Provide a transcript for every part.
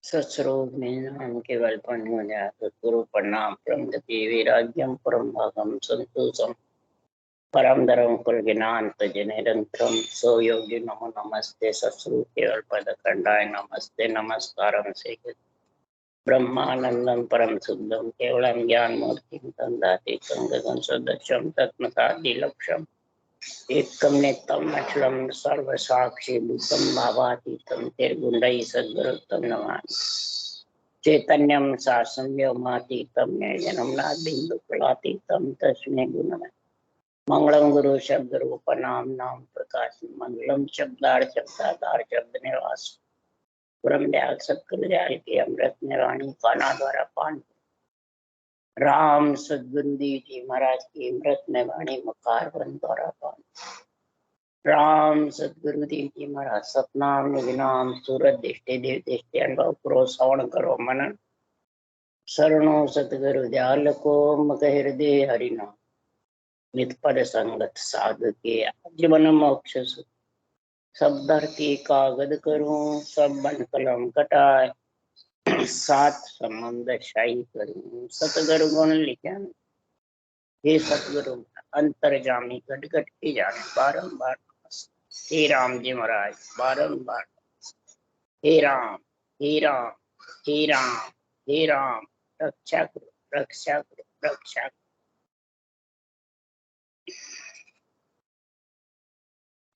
सत्स्वरूप निधान केवल पुण्य सद्गुरु प्रणाम परम गति वैराग्यम परम भागम संतोषम परम धर्म कुल ज्ञान तज निरंतरम सो योगी नमो नमस्ते सत्स्वरूप केवल पद खंडाय नमस्ते नमस्कारम से ब्रह्मानंदम परम शुद्धम केवलम ज्ञान मूर्ति तंदातीतम गगन सदृशम तत्मसादि लक्ष्यम एकम नेतम अखिलम सर्व साक्षी भूतम भावातीतम निर्गुंडई सद्गुरुतम नमामि चैतन्यम शासम व्योमातीतम जन्मना बिंदु कलातीतम तस्मै गुणमय मंगलम गुरु शब्द रूप नाम नाम प्रकाश मंगलम शब्दार शब्दाधार शब्द निवास ब्रह्म दयाल सत्कुल दयाल की अमृत निरानी पाना द्वारा पान राम सदगुरु देव जी महाराज की अमृत निवाणी मकार बन द्वारा पान राम सदगुरु देव जी महाराज सतनाम निजनाम सूरत दृष्टि देव दृष्टि अनुभव करो श्रवण करो मनन शरणो सतगुरु दयाल को मक हृदय हरिनाम नित पद संगत साधु के जीवन मोक्ष सब धरती कागद करूं सब बन कलम कटाए सात संबंध शाही करूं सतगुरु गुण लिखन हे सतगुरु अंतर्जामी घट घट की जाने बारंबार हे राम जी महाराज बारंबार हे राम हे राम हे राम हे राम रक्षा करो रक्षा करो रक्षा करो।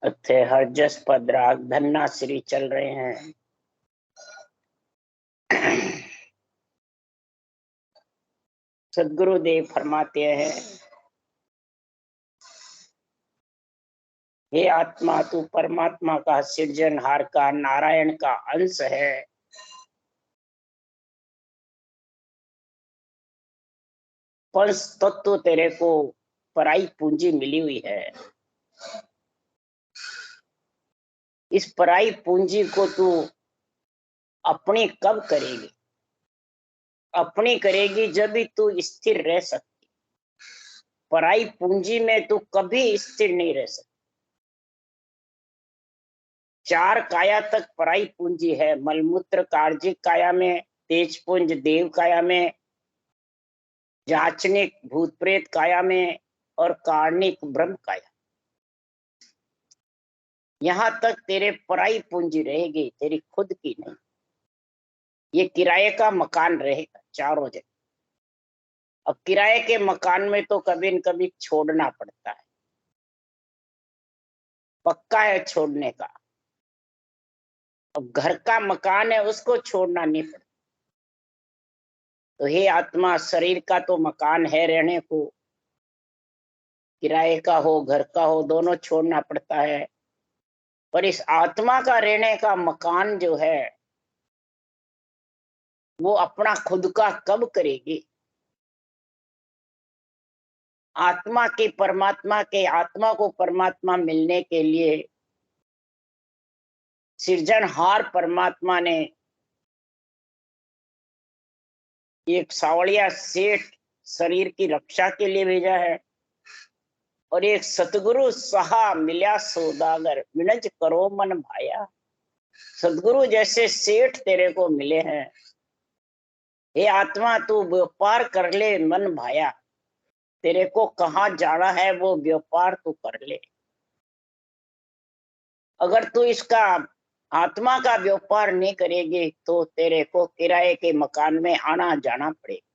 अच्छे हर जस पद राग धन्ना श्री चल रहे हैं। सदगुरुदेव फरमाते हैं, हे आत्मा तू परमात्मा का सृजनहार का नारायण का अंश है। पंच तत्व तेरे को पराई पूंजी मिली हुई है। इस पराई पूंजी को तू अपनी कब करेगी? अपनी करेगी जब भी तू स्थिर रह सकती। पराई पूंजी में तू कभी स्थिर नहीं रह सकती। चार काया तक पराई पूंजी है। मलमूत्र कार्जिक काया में, तेज पुंज देव काया में, जाचनिक भूत प्रेत काया में और कार्णिक ब्रह्म काया। यहां तक तेरे पराई पूंजी रहेगी, तेरी खुद की नहीं। ये किराए का मकान रहेगा चारों जगह। अब किराए के मकान में तो कभी न कभी छोड़ना पड़ता है, पक्का है छोड़ने का। अब घर का मकान है, उसको छोड़ना नहीं पड़ता। तो हे आत्मा, शरीर का तो मकान है रहने को, किराए का हो घर का हो दोनों छोड़ना पड़ता है। पर इस आत्मा का रहने का मकान जो है वो अपना खुद का कब करेगी? आत्मा के परमात्मा के आत्मा को परमात्मा मिलने के लिए सृजनहार परमात्मा ने एक सावड़िया सेठ शरीर की रक्षा के लिए भेजा है और एक सतगुरु सहा मिल्या सौदागर विनज करो मन भाया। सतगुरु जैसे सेठ तेरे को मिले हैं। हे आत्मा तू व्यापार कर ले मन भाया। तेरे को कहाँ जाना है वो व्यापार तू कर ले। अगर तू इसका आत्मा का व्यापार नहीं करेगी तो तेरे को किराए के मकान में आना जाना पड़ेगा।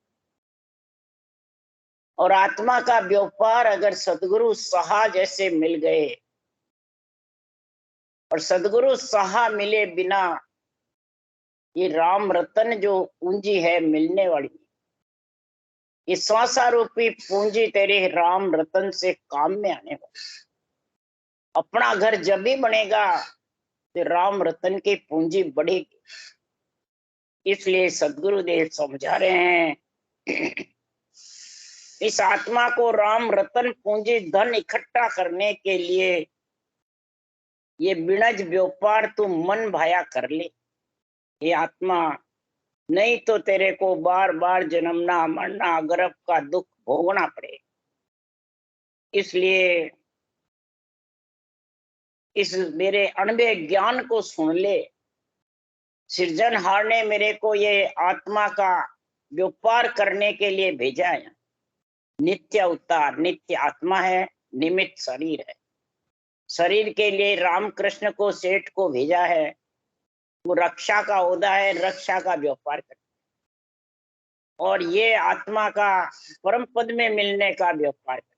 और आत्मा का व्यापार अगर सदगुरु सहा जैसे मिल गए, और सदगुरु सहा मिले बिना ये राम रतन जो पूंजी है मिलने वाली, ये श्वासा रूपी पूंजी तेरे राम रतन से काम में आने वाली। अपना घर जब भी बनेगा तो राम रतन की पूंजी बढ़ेगी। इसलिए सदगुरुदेव समझा रहे हैं, इस आत्मा को राम रतन पूंजी धन इकट्ठा करने के लिए ये बिनज व्यापार तू मन भाया कर ले। ये आत्मा, नहीं तो तेरे को बार बार जन्मना मरना गर्भ का दुख भोगना पड़े। इसलिए इस मेरे अणबे ज्ञान को सुन ले। सृजनहार ने मेरे को ये आत्मा का व्यापार करने के लिए भेजा है। नित्य अवतार, नित्य आत्मा है, निमित्त शरीर है। शरीर के लिए रामकृष्ण को, सेठ को भेजा है। वो रक्षा का ओहदा है, रक्षा का व्यापार कर, और ये आत्मा का परम पद में मिलने का व्यापार कर।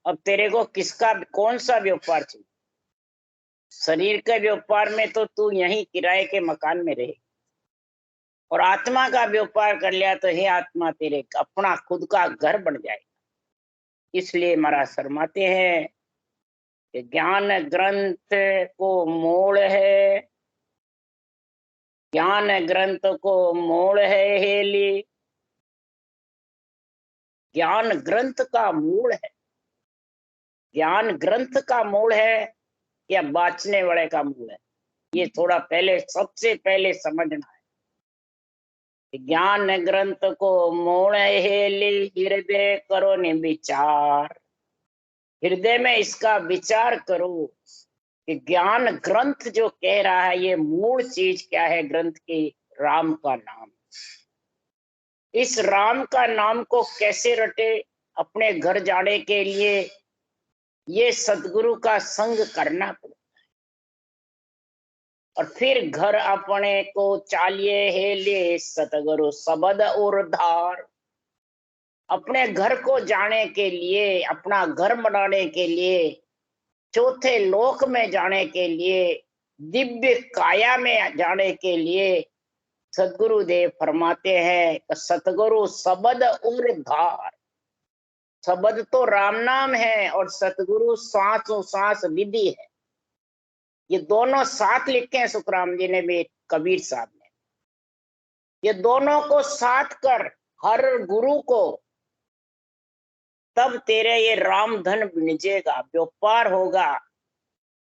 अब तेरे को किसका, कौन सा व्यापार चाहिए? शरीर के व्यापार में तो तू यहीं किराए के मकान में रहे, और आत्मा का व्यापार कर लिया तो हे आत्मा तेरे अपना खुद का घर बन जाएगा। इसलिए महाराज शर्माते हैं कि ज्ञान ग्रंथ को मोड़ है, ज्ञान ग्रंथ को मोड़ है हेली। ज्ञान ग्रंथ का मूल है, ज्ञान ग्रंथ का मूल है या बांचने वाले का मूल है? ये थोड़ा पहले, सबसे पहले समझना है। ज्ञान ग्रंथ को मोड़ हेली, हृदय करो ने विचार। हृदय में इसका विचार करो कि ज्ञान ग्रंथ जो कह रहा है, ये मूल चीज क्या है ग्रंथ की? राम का नाम। इस राम का नाम को कैसे रटे? अपने घर जाने के लिए ये सदगुरु का संग करना पड़ता है, और फिर घर अपने को चालिए हेले, सतगुरु शब्द और धार। अपने घर को जाने के लिए, अपना घर बनाने के लिए, चौथे लोक में जाने के लिए, दिव्य काया में जाने के लिए सदगुरु देव फरमाते हैं सतगुरु शब्द और धार। शब्द तो राम नाम है और सतगुरु सांसों सांस विधि है। ये दोनों साथ लिखे हैं सुखराम जी ने भी, कबीर साहब ने। ये दोनों को साथ कर हर गुरु को, तब तेरे ये राम धन निजेगा, व्यापार होगा,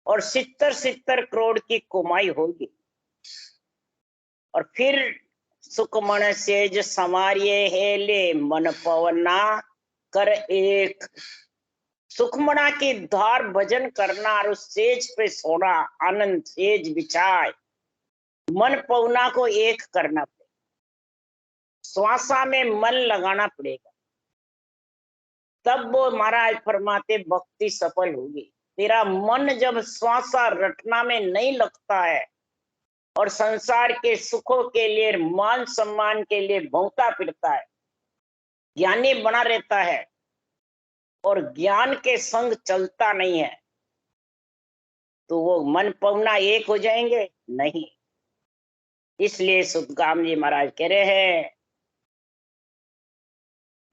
और 70 करोड़ की कमाई होगी। और फिर सुखमण सेज समारिये हेले, मन पवना कर एक। सुखमणा की धार भजन करना और उस सेज पे सोना, आनंद सेज बिछाए, मन पवना को एक करना पड़ेगा, श्वासा में मन लगाना पड़ेगा, तब वो महाराज फरमाते भक्ति सफल होगी। तेरा मन जब श्वासा रटना में नहीं लगता है और संसार के सुखों के लिए, मान सम्मान के लिए भौंकता फिरता है, ज्ञानी बना रहता है और ज्ञान के संग चलता नहीं है, तो वो मन पवना एक हो जाएंगे? नहीं। इसलिए सुखगाम जी महाराज कह रहे हैं,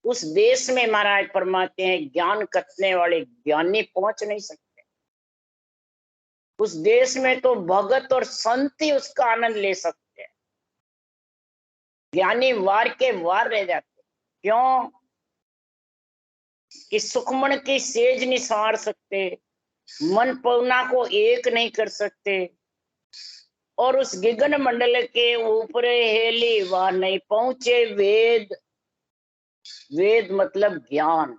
उस देश में महाराज फरमाते हैं ज्ञान कथने वाले ज्ञानी पहुंच नहीं सकते। उस देश में तो भगत और संत ही उसका आनंद ले सकते हैं, ज्ञानी वार के वार रह जाते। क्यों? कि सुखमन की सेज नहीं संवार सकते, मन पवना को एक नहीं कर सकते, और उस गगन मंडल के ऊपर हेली वह नहीं पहुंचे वेद। वेद मतलब ज्ञान।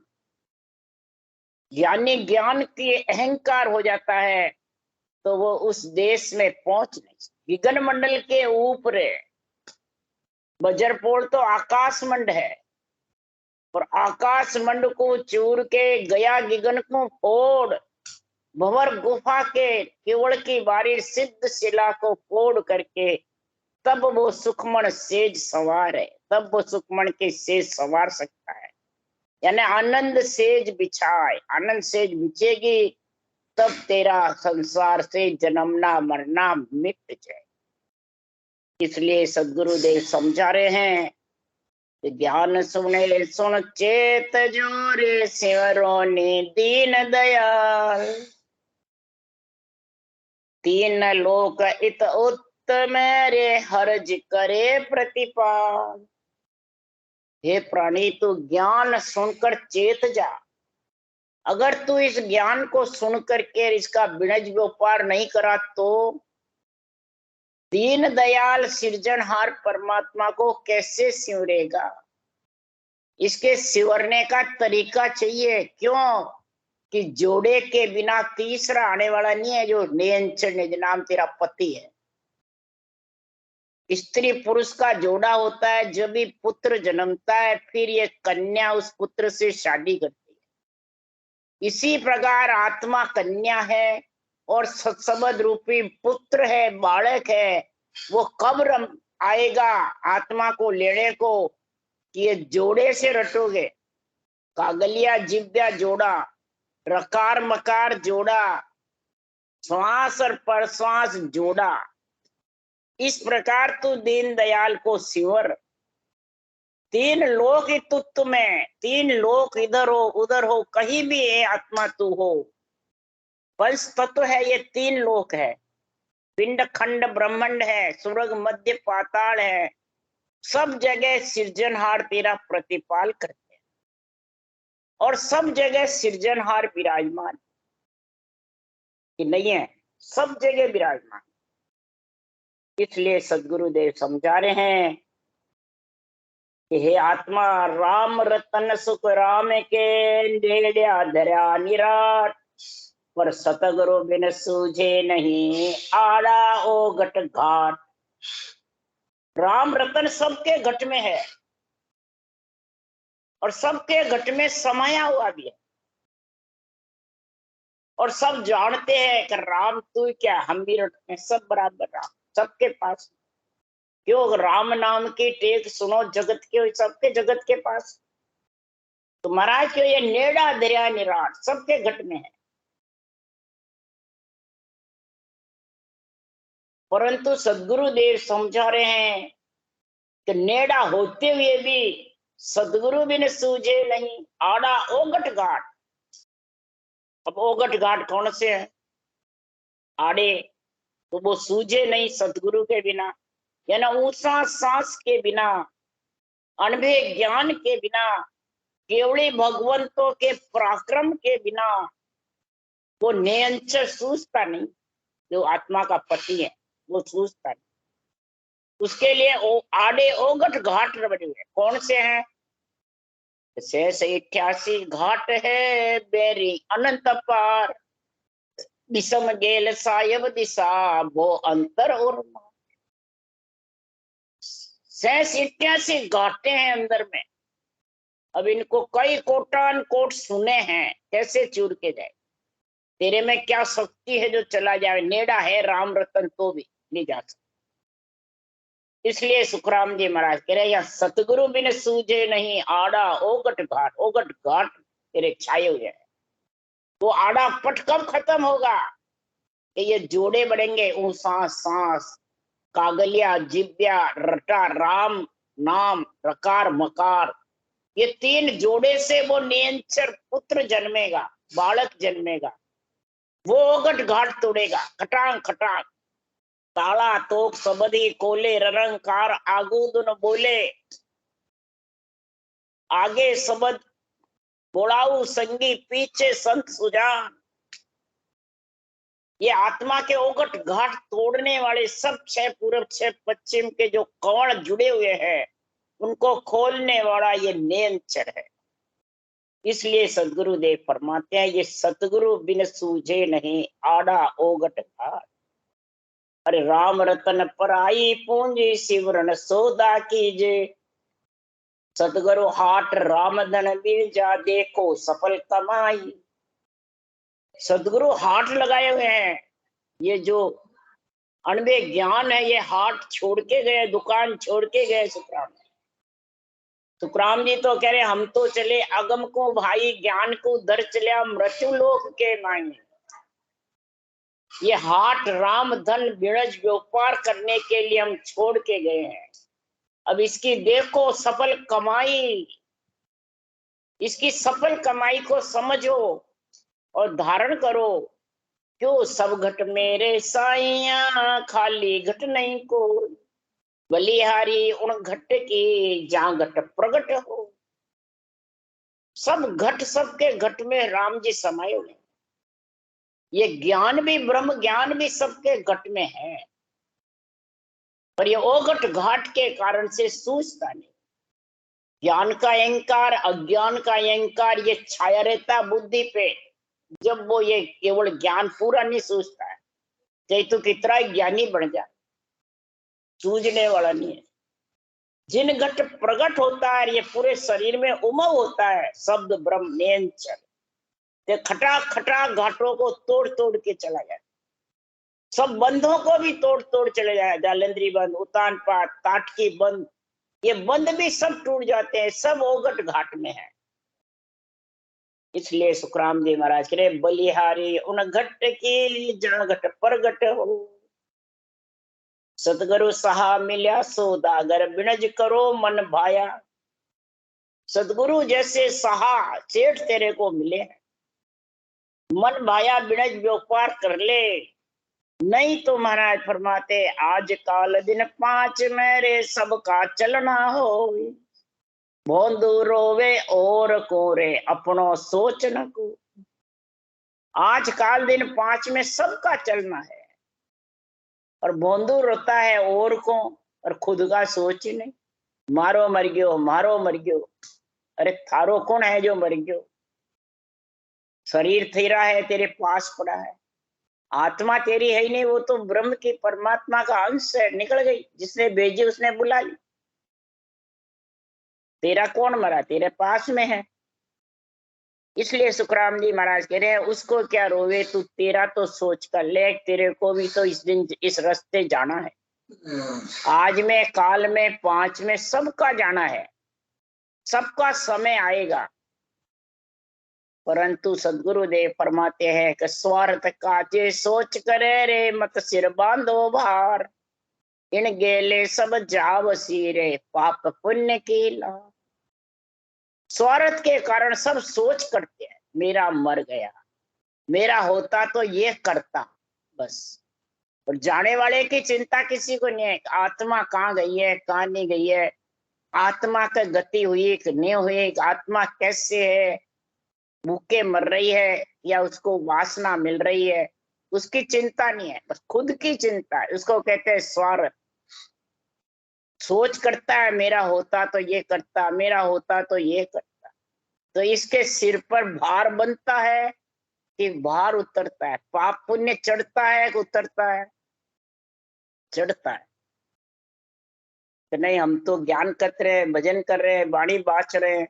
ज्ञानी ज्ञान की अहंकार हो जाता है तो वो उस देश में पहुंच नहीं सकते। गगन मंडल के ऊपर बजरपोल तो आकाश मंड है, और आकाश मंड को चूर के गया गगन को फोड़, भंवर गुफा के केवल की बारी सिद्ध शिला को फोड़ करके तब वो सुखमण सेज सवार है, तब वो सुखमण के सेज सवार सकता है। यानी आनंद सेज बिछाए, आनंद सेज बिछेगी तब तेरा संसार से जन्मना मरना मिट जाए। इसलिए सदगुरुदेव समझा रहे हैं कि ज्ञान सुने सुन चेत जोरे, सिमरो ने दीन दयाल। तीन लोक इत उत्तम रे, हर्ज करे प्रतिपाल। हे प्राणी, तू ज्ञान सुनकर चेत जा। अगर तू इस ज्ञान को सुन करके इसका विनज व्यापार नहीं करा तो दीन दयाल सृजनहार परमात्मा को कैसे सिमरेगा? इसके सिमरने का तरीका चाहिए। क्यों? कि जोड़े के बिना तीसरा आने वाला नहीं है, जो नियंत्रण निज नाम तेरा पति है। स्त्री पुरुष का जोड़ा होता है, जब भी पुत्र जन्मता है फिर ये कन्या उस पुत्र से शादी करती है। इसी प्रकार आत्मा कन्या है और सत्संबंध रूपी पुत्र है, बालक है। वो कब आएगा आत्मा को लेने को कि ये जोड़े से रटोगे, कागलिया जिव्या जोड़ा, रकार मकार जोड़ा, श्वास और प्रश्वास जोड़ा। इस प्रकार तू दीन दयाल को सिवर, तीन लोक तुत्व में, तीन लोक इधर हो उधर हो, कहीं भी है आत्मा तू हो। पंच तत्व है, ये तीन लोक है, पिंड खंड ब्रह्मांड है, स्वर्ग मध्य पाताल है। सब जगह सृजनहार तेरा प्रतिपाल करते हैं और सब जगह सृजनहार विराजमान कि नहीं है, सब जगह विराजमान। इसलिए सदगुरुदेव समझा रहे हैं कि हे आत्मा राम रतन सुख राम के नेड़्या धरा निराट, पर सतगुरु बिन सूझे नहीं आड़ा ओ घट घाट। राम रतन सबके घट में है और सबके घट में समाया हुआ भी है, और सब जानते हैं कि राम तू क्या हम भी रट में, सब बराबर राम सबके पास। क्यों राम नाम की टेक सुनो जगत के, सबके जगत के पास। तो महाराज क्यों ये नेड़ा दरिया निराट सबके घट में है, परंतु सदगुरुदेव समझा रहे हैं कि नेड़ा होते हुए भी सदगुरु बिन सूझे नहीं आड़ा ओगट घाट। अब ओगट घाट कौन से है? आड़े तो वो सूझे नहीं सदगुरु के बिना, यानी ऊंचा सांस के बिना, अनभे ज्ञान के बिना, केवली भगवंतों के पराक्रम के बिना वो नियंचर सूझता नहीं। जो आत्मा का पति है वो सूझता नहीं, उसके लिए आड़े ओगट घाट बने हुए। कौन से हैं? 688 घाट है बेरी अनंत पार, विषम गेल सायब दिशा वो अंतर और 688 घाटे हैं अंदर में। अब इनको कई कोटान कोट सुने हैं, कैसे चूर के जाए? तेरे में क्या शक्ति है जो चला जाए? नेड़ा है राम रतन तो भी नहीं जा सकता। इसलिए सुखराम जी महाराज कह रहे यहाँ सतगुरु बिन सूझे नहीं आड़ा ओगट घाट। ओगट घाट तेरे छाए हुए हैं। वो आड़ा पट कब खत्म होगा कि ये जोड़े बढ़ेंगे, ऊंसा सांस, कागलिया जिव्या, रटा राम नाम, रकार मकार, ये तीन जोड़े से वो नियंचर पुत्र जन्मेगा, बालक जन्मेगा। वो ओगट घाट तोड़ेगा, खटांग खटांग ताला तोक सबदी कोले ररंकार आगूदन बोले, आगे सबद बोलाऊ संगी पीछे संत सुजान। ये आत्मा के ओगट घाट तोड़ने वाले सब 6 पूर्व 6 पश्चिम के जो कवण जुड़े हुए हैं उनको खोलने वाला ये नियंचर है। इसलिए सदगुरुदेव फरमाते हैं ये सतगुरु बिन सूझे नहीं आड़ा ओगट घाट। अरे राम रतन पर आई पूंजी सिमरन सौदा कीजे, सतगुरु हाट राम धन बिन जा देखो सफल कमाई। सदगुरु हाट लगाए हुए हैं। ये जो अनबे ज्ञान है ये हाट छोड़ के गए, दुकान छोड़ के गए सुखराम। सुखराम जी तो कह रहे हम तो चले अगम को भाई, ज्ञान को दर चलिया मृत्यु लोक के माई। ये हाट राम धन बिरज व्यापार करने के लिए हम छोड़ के गए हैं। अब इसकी देखो सफल कमाई, इसकी सफल कमाई को समझो और धारण करो। क्यों सब घट मेरे साइया खाली घट नहीं को, बलिहारी उन घट की जहां घट प्रगट हो। सब घट, सबके घट में राम जी समाये हुए। ये ज्ञान भी, ब्रह्म ज्ञान भी सबके घट में है, पर ये ओघट घाट के कारण से सूझता नहीं। ज्ञान का अहंकार, अज्ञान का अहंकार ये छाया रहता बुद्धि पे। जब वो ये केवल ज्ञान पूरा नहीं सूझता है, चाहे तो कितना ज्ञानी बन जाए, सूझने वाला नहीं है। जिन घट प्रकट होता है, ये पूरे शरीर में उमंग होता है, शब्द ब्रह्म नियंत्रण, ये खटा खटा घाटों को तोड़ तोड़ के चला जाए, सब बंधों को भी तोड़ तोड़ चले जाए। जालंधरी बंद, उतान पाट, ताटकी बंद, ये बंद भी सब टूट जाते हैं, सब ओगट घाट में है। इसलिए सुखराम जी महाराज कह रहे, बलिहारी उन घट की जहाँ घट प्रगट हो, सतगुरु सहा मिल्या सौदागर, बिनज करो मन भाया। सतगुरु जैसे सहा सेठ तेरे को मिले हैं, मन भाया बिनज व्यापार कर ले। नहीं तो महाराज फरमाते, आज काल दिन 5 मेरे सबका चलना हो, भोंदू रोवे और कोरे अपनो सोच न को। आज काल दिन 5 में सबका चलना है, और भोंदू रोता है और को, और खुद का सोच ही नहीं। मारो मर गयो, मारो मर गयो। अरे थारो कौन है जो मर गयो? शरीर तेरा है, तेरे पास पड़ा है, आत्मा तेरी है ही नहीं, वो तो ब्रह्म की परमात्मा का अंश है, निकल गई, जिसने भेजी उसने बुला ली। तेरा कौन मरा? तेरे पास में है। इसलिए सुखराम जी महाराज कह रहे हैं, उसको क्या रोवे तू, तेरा तो सोच कर ले, तेरे को भी तो इस दिन इस रास्ते जाना है। आज में, काल में, 5 में सबका जाना है, सबका समय आएगा। परंतु सदगुरुदेव फरमाते हैं कि स्वार्थ काजे सोच करे रे, मत सिर बांधो भार, इन गेले सब जाव सीरे, पाप पुण्य की ला। स्वार्थ के कारण सब सोच करते हैं, मेरा मर गया, मेरा होता तो ये करता, बस। और जाने वाले की चिंता किसी को नहीं है, आत्मा कहाँ गई है, कहाँ नहीं गई है, आत्मा का गति हुई कि नहीं हुई, आत्मा कैसे है, भूखे मर रही है या उसको वासना मिल रही है, उसकी चिंता नहीं है, बस खुद की चिंता है। उसको कहते हैं स्वार्थ। सोच करता है, मेरा होता तो ये करता, मेरा होता तो ये करता। तो इसके सिर पर भार बनता है कि भार उतरता है? पाप पुण्य चढ़ता है कि उतरता है? चढ़ता है। तो नहीं, हम तो ज्ञान कर रहे हैं, भजन कर रहे हैं, वाणी बाच रहे हैं,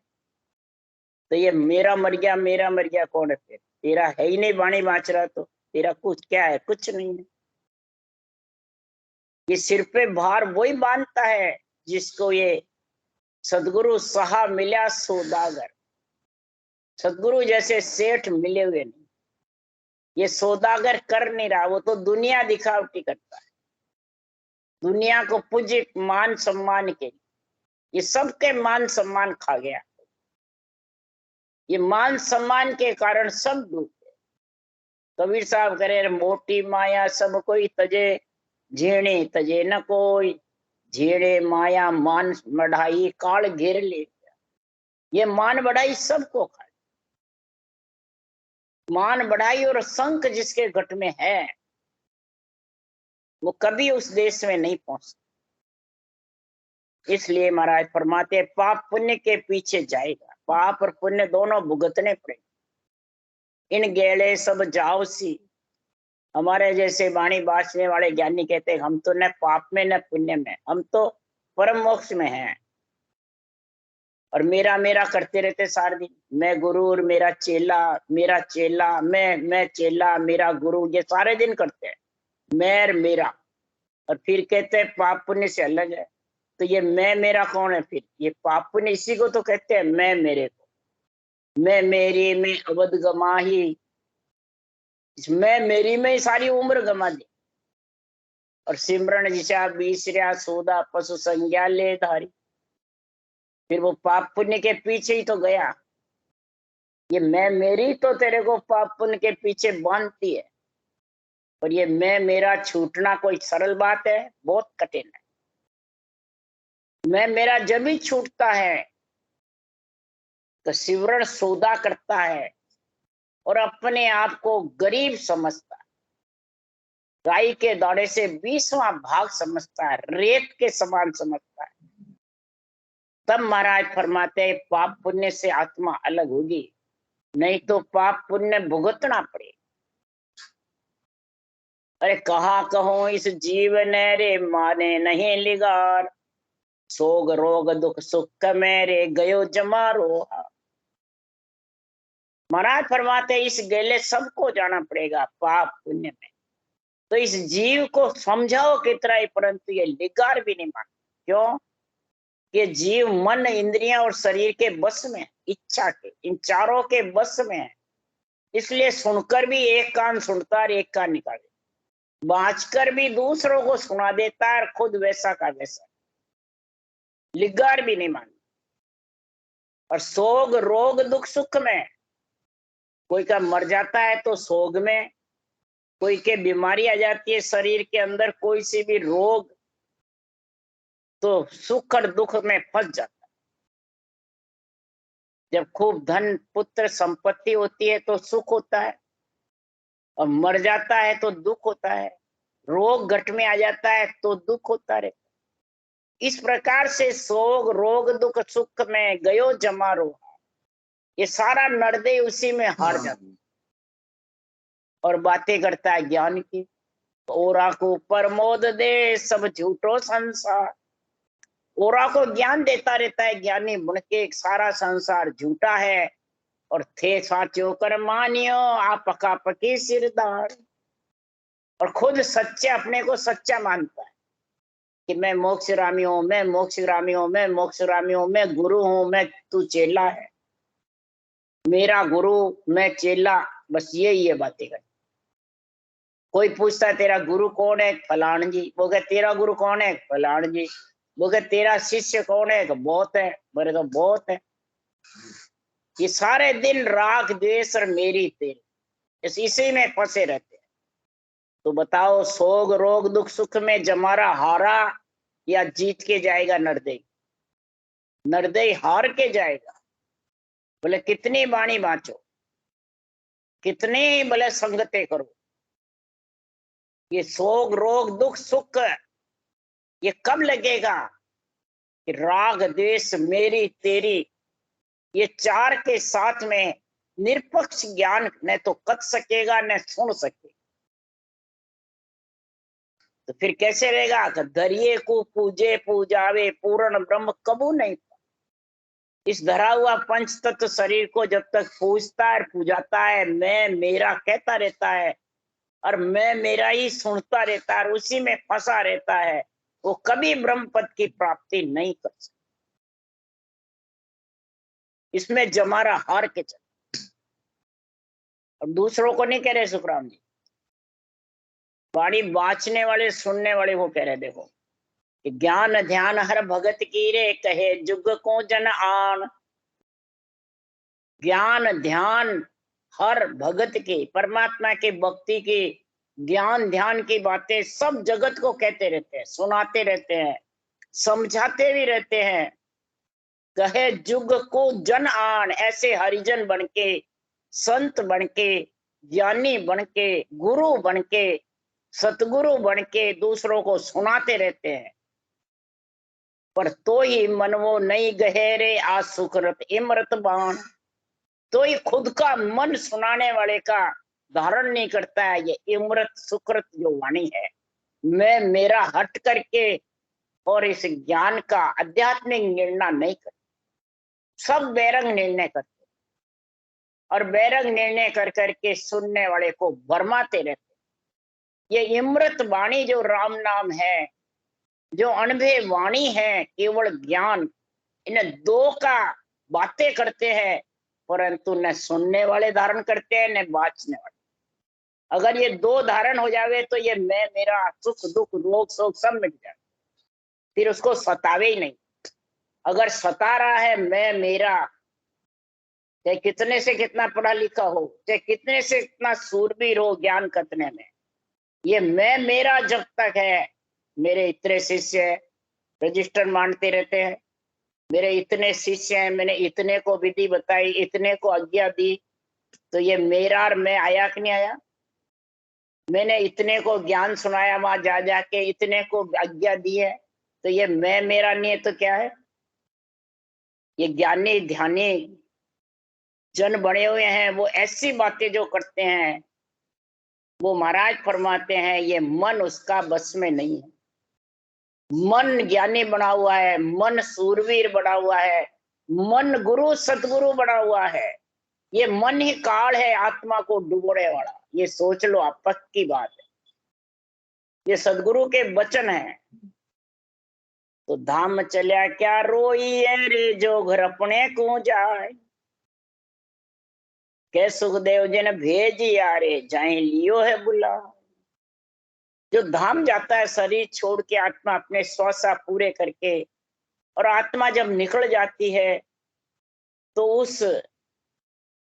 तो ये मेरा मर गया, मेरा मर गया कौन है? फिर तेरा है ही नहीं, वाणी बाच रहा तो तेरा कुछ क्या है? कुछ नहीं है। ये सिर पे भार वही बांधता है जिसको ये सदगुरु सहा मिला सौदागर। सदगुरु जैसे सेठ मिले हुए नहीं। ये सौदागर कर नहीं रहा, वो तो दुनिया दिखावटी करता है, दुनिया को पूज्य मान सम्मान के लिए। ये सबके मान सम्मान खा गया, ये मान सम्मान के कारण सब डूब गए। कबीर साहब कह रहे, मोटी माया सब कोई तजे, झेणे तजे न कोई, झेड़े माया मान बढ़ाई काल घेर ले। ये मान बढ़ाई सबको खा, मान बढ़ाई और संख जिसके घट में है, वो कभी उस देश में नहीं पहुंच। इसलिए महाराज फरमाते, पाप पुण्य के पीछे जाएगा, पाप और पुण्य दोनों भुगतने पड़ेंगे। इन गेले सब जाओ सी। हमारे जैसे वाणी बांचने वाले ज्ञानी कहते हैं, हम तो न पाप में न पुण्य में, हम तो परम मोक्ष में हैं। और मेरा मेरा करते रहते सारे दिन, मैं गुरु और मेरा चेला, मेरा चेला, मैं चेला, मेरा गुरु, ये सारे दिन करते हैं, मैं और मेरा। और फिर कहते हैं पाप पुण्य से अलग है। तो ये मैं मेरा कौन है? फिर ये पाप पुण्य इसी को तो कहते हैं मैं मेरे को। मैं मेरी में अवध गमा ही, मैं मेरी में ही सारी उम्र गमा दी। और सिमरन जिसा बीसरा सौदा पशु संज्ञा ले धारी, फिर वो पाप पुण्य के पीछे ही तो गया। ये मैं मेरी तो तेरे को पाप पुण्य के पीछे बांधती है। और ये मैं मेरा छूटना कोई सरल बात है? बहुत कठिन है। मैं मेरा जब ही छूटता है तो सिमरन सौदा करता है और अपने आप को गरीब समझता है, गाय के दौड़े से 20वां भाग समझता है, रेत के समान समझता है। तब महाराज फरमाते हैं, पाप पुण्य से आत्मा अलग होगी, नहीं तो पाप पुण्य भुगतना पड़ेगा। अरे कहा कहो इस जीव ने रे माने नहीं लिगार, सोग रोग दुख सुख मेरे गयो जमारो। महाराज फरमाते इस गेले सबको जाना पड़ेगा पाप पुण्य में। तो इस जीव को समझाओ कितना ही, परंतु ये लिगार भी नहीं मानता। क्यों? ये जीव मन इंद्रियां और शरीर के बस में, इच्छा के, इन चारों के बस में है। इसलिए सुनकर भी एक कान सुनता है और एक कान निकाले, बाँचकर भी दूसरों को सुना देता है और खुद वैसा का वैसा, लिगार भी नहीं मानता। और सोग रोग दुख सुख में, कोई का मर जाता है तो सोग में, कोई के बीमारी आ जाती है शरीर के अंदर, कोई सी भी रोग, तो सुख और दुख में फंस जाता है। जब खूब धन पुत्र संपत्ति होती है तो सुख होता है, और मर जाता है तो दुख होता है, रोग घट में आ जाता है तो दुख होता है। इस प्रकार से सोग रोग दुख सुख में गयो जमारो, ये सारा नरदे उसी में हार जाता है और बातें करता है ज्ञान की। ओरा को प्रमोद दे सब झूठो संसार, ओरा को ज्ञान देता रहता है ज्ञानी बन के, सारा संसार झूठा है और थे साचो कर मानियो आप पका पकी सिरदार। और खुद सच्चे अपने को सच्चा मानता है कि मैं मोक्षरामी हूं, मैं मोक्षरामी हूं, मैं मोक्षरामी हूं, मैं गुरु हूं, मैं तू चेला है, मेरा गुरु मैं चेला, बस ये बातें कर। कोई पूछता है तेरा गुरु कौन है? फलान जी। वो कहे तेरा गुरु कौन है? फलान जी। वो कहे तेरा शिष्य कौन है? बहुत है। बोले तो बहुत है। ये सारे दिन राग द्वेष और मेरी तेरी इसी में फंसे रहते हैं। तो बताओ सोग रोग दुख सुख में जमारा हारा या जीत के जाएगा नरदेई? नरदेई हार के जाएगा। बोले कितनी वाणी बांचो, कितनी भले संगते करो, ये सोग रोग दुख सुख ये कब लगेगा कि राग द्वेष मेरी तेरी ये चार के साथ में निरपक्ष ज्ञान न तो कर सकेगा न सुन सकेगा। तो फिर कैसे रहेगा? धरिये को पूजे पूजावे पूर्ण ब्रह्म कबू नहीं। इस धरा हुआ पंच तत्व शरीर को जब तक पूजता है पूजाता है, मैं मेरा कहता रहता है और मैं मेरा ही सुनता रहता है और उसी में फंसा रहता है, वो कभी ब्रह्म पद की प्राप्ति नहीं कर सकता। इसमें जमारा हार के चल। और दूसरों को नहीं कह रहे सुखराम जी, वाणी बाँचने वाले सुनने वाले को कह रहे। देखो कि ज्ञान ध्यान हर भगत की रे कहे जुग को जन आन। ज्ञान ध्यान हर भगत की, परमात्मा के भक्ति की, ज्ञान ध्यान की बातें सब जगत को कहते रहते हैं, सुनाते रहते हैं, समझाते भी रहते हैं। कहे जुग को जन आन, ऐसे हरिजन बनके, संत बनके, ज्ञानी बनके, गुरु बनके, सतगुरु बनके दूसरों को सुनाते रहते हैं। पर तो ही मन वो नहीं गहरे आ सुकृत इमरत बाण, तो ही खुद का मन सुनाने वाले का धारण नहीं करता है ये इमृत सुकृत जो वाणी है। मैं मेरा हट करके और इस ज्ञान का आध्यात्मिक निर्णय नहीं करता, सब बैरंग निर्णय करते और बैरंग निर्णय कर करके सुनने वाले को भरमाते रहते। ये इमृत वाणी जो राम नाम है, जो अनभे वाणी है, केवल ज्ञान, इन दो का बातें करते हैं, परंतु न सुनने वाले धारण करते हैं न बाँचने वाले। अगर ये दो धारण हो जावे तो ये मैं मेरा सुख दुख रोग शोक सब मिट जाए, फिर उसको सतावे ही नहीं। अगर सता रहा है मैं मेरा, चाहे कितने से कितना पढ़ा लिखा हो, चाहे कितने से कितना सूरबीर हो ज्ञान कतने में, ये मैं मेरा जब तक है, मेरे इतने शिष्य रजिस्टर मानते रहते हैं, मेरे इतने शिष्य हैं, मैंने इतने को विधि बताई, इतने को आज्ञा दी, तो ये मेरा और मैं आया कि नहीं आया? मैंने इतने को ज्ञान सुनाया वहां जा जाके, इतने को आज्ञा दी है, तो ये मैं मेरा नहीं है तो क्या है? ये ज्ञानी ध्यानी जन बने हुए हैं, वो ऐसी बातें जो करते हैं वो महाराज फरमाते हैं ये मन उसका बस में नहीं है। मन ज्ञानी बना हुआ है, मन सूरवीर बना हुआ है, मन गुरु सतगुरु बना हुआ है। ये मन ही काल है आत्मा को डुबोने वाला। ये सोच लो, आप पक्की बात है। ये सदगुरु के वचन है। तो धाम चलिया क्या रोई है रे जो घर अपने को जाए, के सुखदेव जी ने भेजी यारे जाए लियो है बुला। जो धाम जाता है शरीर छोड़ के, आत्मा अपने श्वासा पूरे करके, और आत्मा जब निकल जाती है तो उस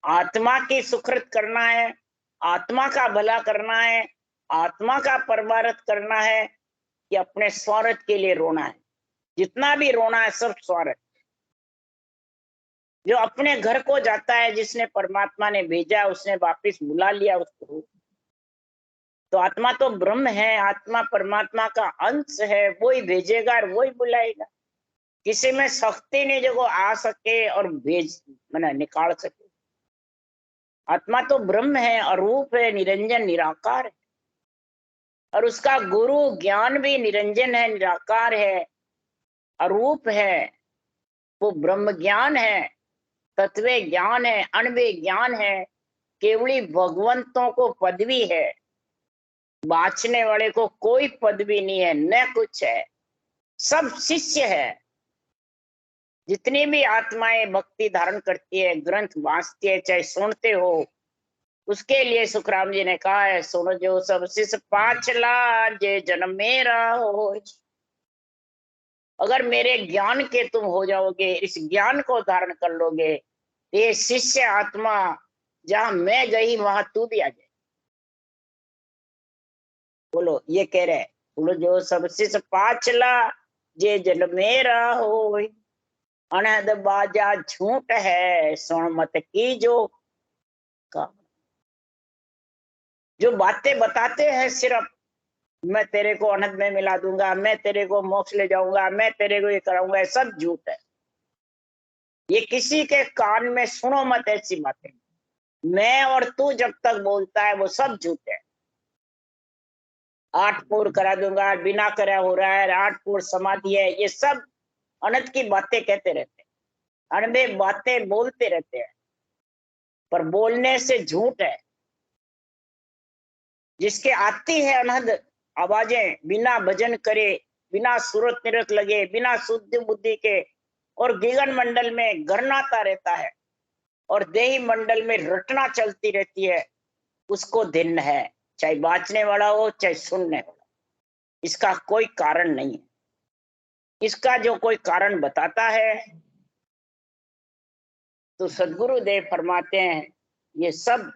आत्मा की सुकृत करना है, आत्मा का भला करना है, आत्मा का परमार्थ करना है, कि अपने स्वार्थ के लिए रोना है। जितना भी रोना है सब स्वार्थ। जो अपने घर को जाता है, जिसने परमात्मा ने भेजा, उसने वापिस बुला लिया उसको। तो आत्मा तो ब्रह्म है, आत्मा परमात्मा का अंश है, वही भेजेगा और वही बुलाएगा। किसी में शक्ति नहीं जो आ सके और भेज मैंने निकाल सके। आत्मा तो ब्रह्म है, अरूप है, निरंजन निराकार है, और उसका गुरु ज्ञान भी निरंजन है, निराकार है, अरूप है। वो ब्रह्म ज्ञान है, तत्व ज्ञान है, अण्वे ज्ञान है, केवली भगवंतों को पदवी है, बाँचने वाले को कोई पदवी नहीं है, न कुछ है, सब शिष्य है। जितनी भी आत्माएं भक्ति धारण करती है, ग्रंथ वाँचती है, चाहे सुनते हो, उसके लिए सुखराम जी ने कहा है, सुनो जो सब शिष्य पांचला जे जन्म मेरा हो। अगर मेरे ज्ञान के तुम हो जाओगे, इस ज्ञान को धारण कर लोगे, ये शिष्य आत्मा जहां मैं गई वहां तू भी आ जाए। बोलो, ये कह रहे, बोलो जो सब शिष्य पांचला जे जन्म मेरा हो, अनहद बाजा झूठ है सुन मत की का। जो बातें बताते हैं सिर्फ, मैं तेरे को अनंत में मिला दूंगा, मैं तेरे को मोक्ष ले जाऊंगा, मैं तेरे को ये कराऊंगा, सब झूठ है। ये किसी के कान में सुनो मत ऐसी बातें। मैं और तू जब तक बोलता है वो सब झूठ है। 8 पूर करा दूंगा, बिना करा हो रहा है, 8 पूर समाधि है, ये सब अनंत की बातें कहते रहते हैं, अनबे बातें बोलते रहते हैं, पर बोलने से झूठ है। जिसके आती है अनहद आवाजें, बिना भजन करे, बिना सूरत निरत लगे, बिना शुद्ध बुद्धि के, और गगन मंडल में गरनाता रहता है, और देही मंडल में रटना चलती रहती है, उसको दिन है, चाहे बाँचने वाला हो चाहे सुनने वाला। इसका कोई कारण नहीं है। इसका जो कोई कारण बताता है तो सदगुरु देव फरमाते हैं ये सब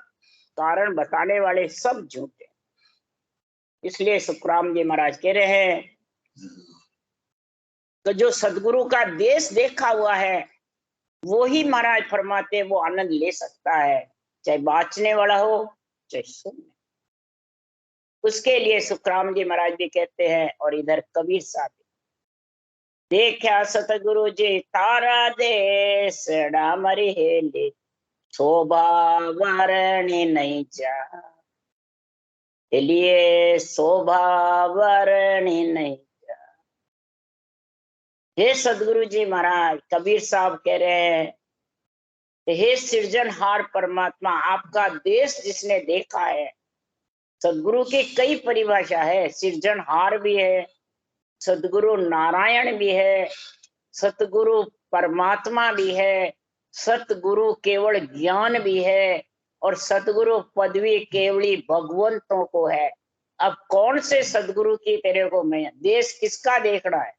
कारण बताने वाले सब झूठे। इसलिए सुखराम जी महाराज कह रहे हैं कि जो सदगुरु का देश देखा हुआ है वो ही महाराज फरमाते वो आनंद ले सकता है, चाहे बाँचने वाला हो चाहे सुनने। उसके लिए सुखराम जी महाराज भी कहते हैं, और इधर कबीर साहब, देखा सतगुरु जी तारा देश डामरी हेले, शोभा वरणी नहीं जा, लिए शोभा वरणी नहीं जा। हे सदगुरु जी महाराज, कबीर साहब कह रहे हैं, हे सृजनहार परमात्मा, आपका देश जिसने देखा है, सदगुरु की कई परिभाषा है, सृजनहार भी है, सदगुरु नारायण भी है, सतगुरु परमात्मा भी है, सतगुरु केवल ज्ञान भी है, और सतगुरु पदवी केवली भगवंतों को है। अब कौन से सदगुरु की तेरे को मैं देश किसका देखना है?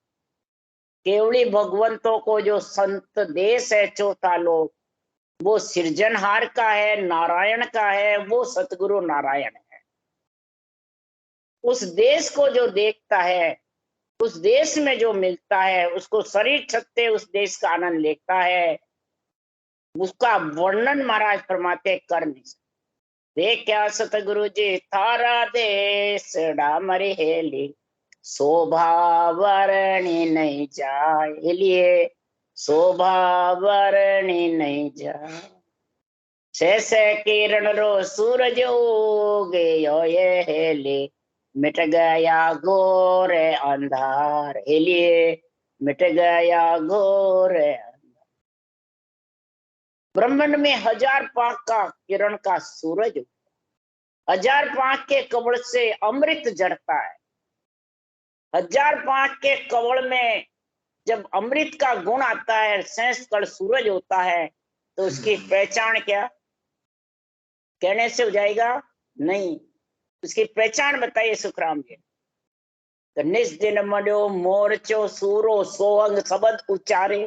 केवली भगवंतों को, जो संत देश है चौथा लोक, वो सृजनहार का है, नारायण का है, वो सतगुरु नारायण है। उस देश को जो देखता है, उस देश में जो मिलता है, उसको शरीर छत्ते उस देश का आनंद लेता है, उसका वर्णन महाराज फरमाते कर नहीं सकते। देखा सतगुरु जी थारा देश डामरे हेली, शोभा वरणी नहीं जाए, लिए शोभा वरणी नहीं जाए। सहस किरण रो सूरज उगे ये हेली मिट गया घोर अंधार, हेलिए मिट गया घोर। ब्रह्मांड में 1000 पाक का किरण का सूरज, 1000 पाक के कवल से अमृत जड़ता है। 1000 पाक के कवल में जब अमृत का गुण आता है, सहस कण सूरज होता है, तो उसकी पहचान क्या कहने से हो जाएगा? नहीं, उसकी पहचान बताइए सुखराम जी। तो निस दिन मड्यो मोर्चो सूरो सोहंग शब्द उच्चारे,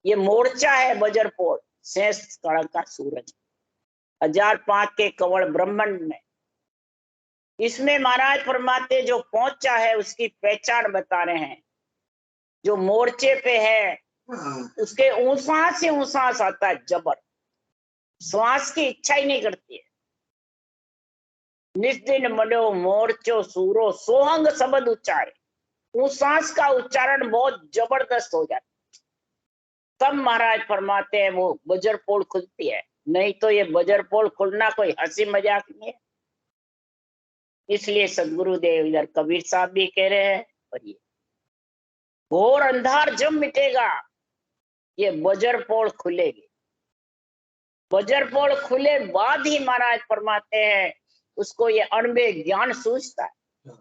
ये मोर्चा है बजरपोल, शेष कण का सूरज, 1000 पाक के कवल ब्रह्मांड में। इसमें महाराज परमात्मा जो पहुंचा है उसकी पहचान बता रहे हैं। जो मोर्चे पे है उसके ऊंसा से ऊंसास आता है जबर, श्वास की इच्छा ही नहीं करती है। निस्दिन मड्यो मोर्चो सूरो सोहंग शब्द उच्चारे, ऊंसास का उच्चारण बहुत जबरदस्त हो जाता है, तब महाराज फरमाते हैं वो बजरपोल खुलती है। नहीं तो ये बजरपोल खुलना कोई हंसी मजाक नहीं है। इसलिए सदगुरुदेव इधर कबीर साहब भी कह रहे हैं, और ये घोर अंधार जब मिटेगा ये बजरपोल खुलेगी। बजरपोल खुले बाद ही महाराज फरमाते हैं उसको ये अणबे ज्ञान सूझता है।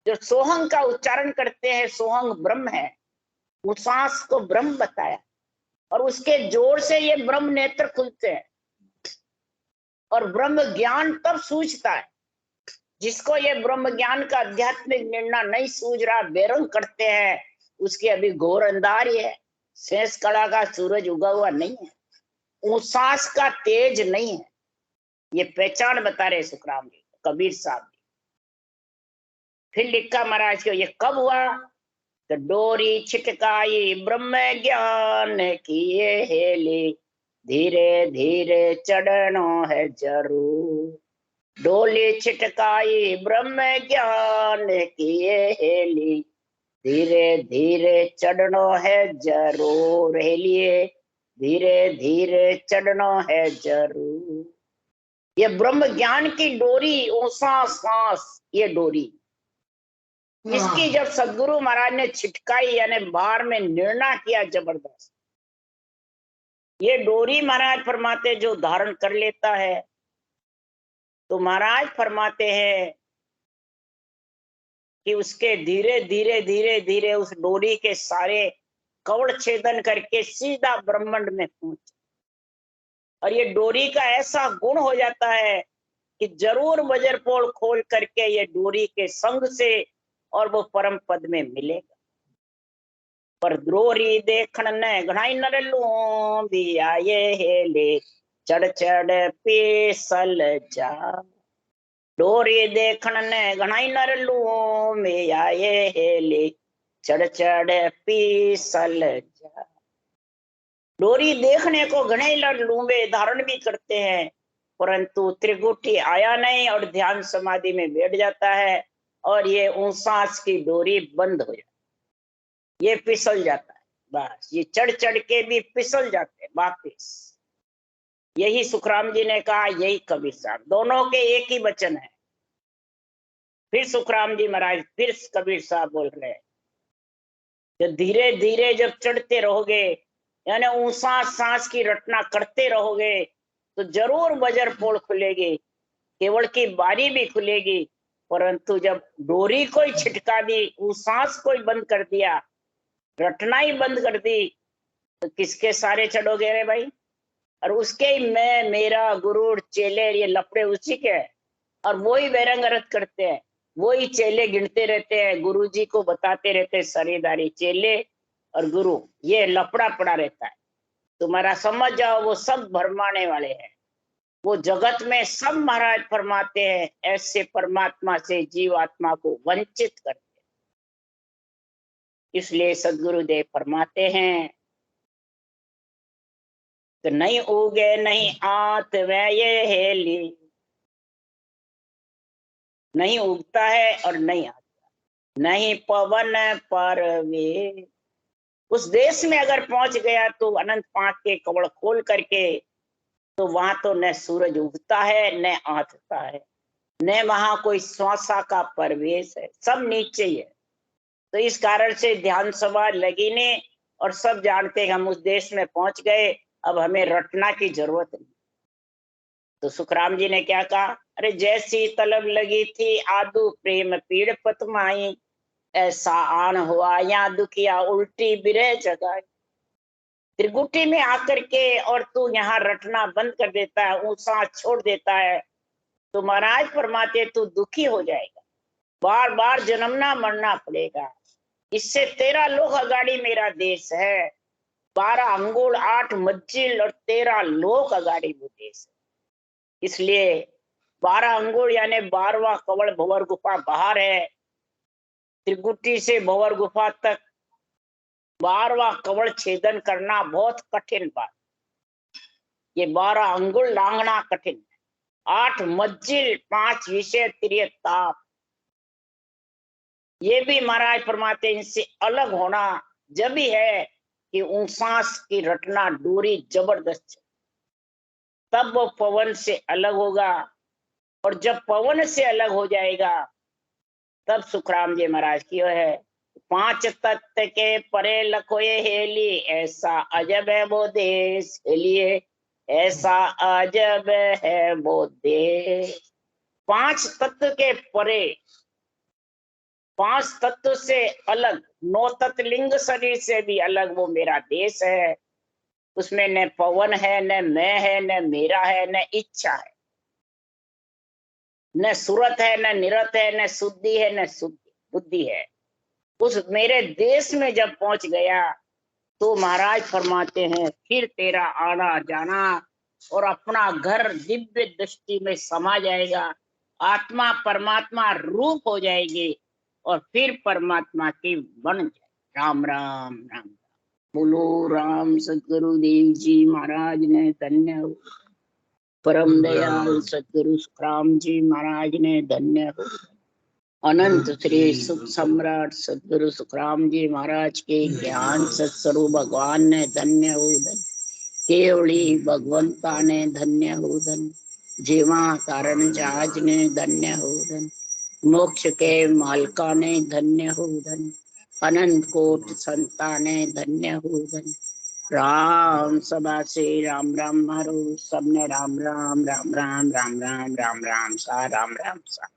जो सोहंग का उच्चारण करते हैं, सोहंग ब्रह्म है, उस सांस को ब्रह्म बताया, और उसके जोर से ये ब्रह्म नेत्र खुलते हैं और ब्रह्म ज्ञान तब सूझता है। जिसको ये ब्रह्म ज्ञान का आध्यात्मिक निर्णय नहीं सूझ रहा, बेरंग करते हैं, उसकी अभी घोर अंधारी है। शेष कला का सूरज उगा हुआ नहीं है, उसास का तेज नहीं है। ये पहचान बता रहे सुखराम जी, कबीर साहब जी। फिर लिखा महाराज को, ये कब हुआ? तो डोरी छिटकाई ब्रह्म ज्ञान किए हेली, धीरे धीरे चढ़नो है जरूर। डोली छिटकाई ब्रह्म ज्ञान किए हेली, धीरे धीरे चढ़नो है जरूर, हेलिए धीरे धीरे चढ़नो है जरूर। ये ब्रह्म ज्ञान की डोरी, ऊंसा सांस, ये डोरी इसकी जब सदगुरु महाराज ने छिटकाई, यानी बाहर में निर्णय किया जबरदस्त, ये डोरी महाराज फरमाते जो धारण कर लेता है, तो महाराज फरमाते हैं कि उसके धीरे धीरे धीरे धीरे उस डोरी के सारे कवड़ छेदन करके सीधा ब्रह्मांड में पहुंचे। और ये डोरी का ऐसा गुण हो जाता है कि जरूर बजरपोल खोल करके ये डोरी के संग से और वो परम पद में मिलेगा। पर द्रोरी देखण ने घणाई नर लू भी आए हेले, चढ़ चढ़ पेसल जा। डोरी देखण ने घणाई नर लू में आए हेले, चढ़ चढ़ पीसल जा। डोरी देखने को घने नर लूंबे धारण भी करते हैं, परंतु त्रिगुटी आया नहीं और ध्यान समाधि में बैठ जाता है और ये ऊंसास की डोरी बंद हो जाती, ये फिसल जाता है। बस ये चढ़ चढ़ के भी फिसल जाते हैं वापिस। यही सुखराम जी ने कहा, यही कबीर साहब, दोनों के एक ही वचन है। फिर सुखराम जी महाराज, फिर कबीर साहब बोल रहे हैं, जब धीरे धीरे जब चढ़ते रहोगे, यानी ऊंसा सांस की रटना करते रहोगे, तो जरूर बजरपोल खुलेगी, केवल की बारी भी खुलेगी। परंतु जब डोरी कोई छिटका दी, सांस कोई बंद कर दिया, रटना ही बंद कर दी, तो किसके सारे चढ़ोगे रे भाई? और उसके ही मैं, मेरा, गुरु, चेले, ये लफड़े उसी के हैं। और वो ही बैरंगरत करते हैं, वो ही चेले गिनते रहते हैं, गुरु जी को बताते रहते हैं, सरीदारी चेले और गुरु, ये लफड़ा पड़ा रहता है। तुम्हारा समझ जाओ, वो सब भरमाने वाले हैं। वो जगत में सब महाराज फरमाते हैं, ऐसे परमात्मा से जीव आत्मा को वंचित करते हैं। इसलिए सदगुरुदेव फरमाते हैं तो नहीं उगे नहीं आत वे ये हेली, नहीं उगता है और नहीं आता, नहीं पवन पर वे। उस देश में अगर पहुंच गया तो अनंत पाक के कवड़ खोल करके तो वहां तो न सूरज उगता है न आथता है, न वहां कोई श्वासा का प्रवेश है, सब नीचे ही है। तो इस कारण से ध्यान सभा लगी ने, और सब जानते हैं हम उस देश में पहुंच गए, अब हमें रटना की जरूरत नहीं। तो सुखराम जी ने क्या कहा, अरे जैसी तलब लगी थी आदू प्रेम पीड़ पतमाई, ऐसा आन हुआ यहाँ दुखिया उल्टी बिरह जगाई। त्रिकुटी में आकर के और तू यहाँ रटना बंद कर देता है, ऊंचा छोड़ देता है, तो महाराज फरमाते तू दुखी हो जाएगा, बार बार जन्मना मरना पड़ेगा। इससे 13 लोग अगाड़ी मेरा देश है, 12 अंगुल 8 मंजिल और 13 लोग अगाड़ी वो देश है। इसलिए 12 अंगुल यानी 12वां कवल भंवर गुफा बाहर है, त्रिकुटी से भंवर गुफा तक 12वां कवल छेदन करना बहुत कठिन बात। ये 12 अंगुल लांघना कठिन, 8 मंजिल 5 विषय त्रिय ताप, ये भी महाराज फरमाते इनसे अलग होना जब भी है कि सांस की रटना डोरी जबरदस्त, तब वो पवन से अलग होगा। और जब पवन से अलग हो जाएगा तब सुखराम जी महाराज की है, 5 तत्व के परे लखोए हेली, ऐसा अजब है वो देश हेलिए, ऐसा अजब है वो देश। 5 तत्व के परे, 5 तत्व से अलग, 9 तत्व लिंग शरीर से भी अलग वो मेरा देश है। उसमें न पवन है, न मैं है, न मेरा है, न इच्छा है, न सुरत है, न निरत है, न शुद्धि है, न शुद्धि बुद्धि है। उस मेरे देश में जब पहुंच गया तो महाराज फरमाते हैं फिर तेरा आना जाना और अपना घर दिव्य दृष्टि में समा जाएगा, आत्मा परमात्मा रूप हो जाएगी और फिर परमात्मा की बन जाए। राम राम राम। बोलो राम सदगुरुदेव जी महाराज ने धन्य हो, परम दयाल सदगुरु सुखराम जी महाराज ने धन्य हो, अनंत श्री सुख सम्राट सदगुरु सुखराम जी महाराज के ज्ञान सत्स्वरूप भगवान ने धन्य हो धन, केवली भगवंता ने धन्य हो धन, जीवा कारण जहाज ने धन्य हो धन, मोक्ष के मालका ने धन्य हो धन, अनंत कोट संता ने धन्य हो धन। राम सभा से राम राम मारो, सबने राम राम राम राम राम राम राम राम सा राम राम सा।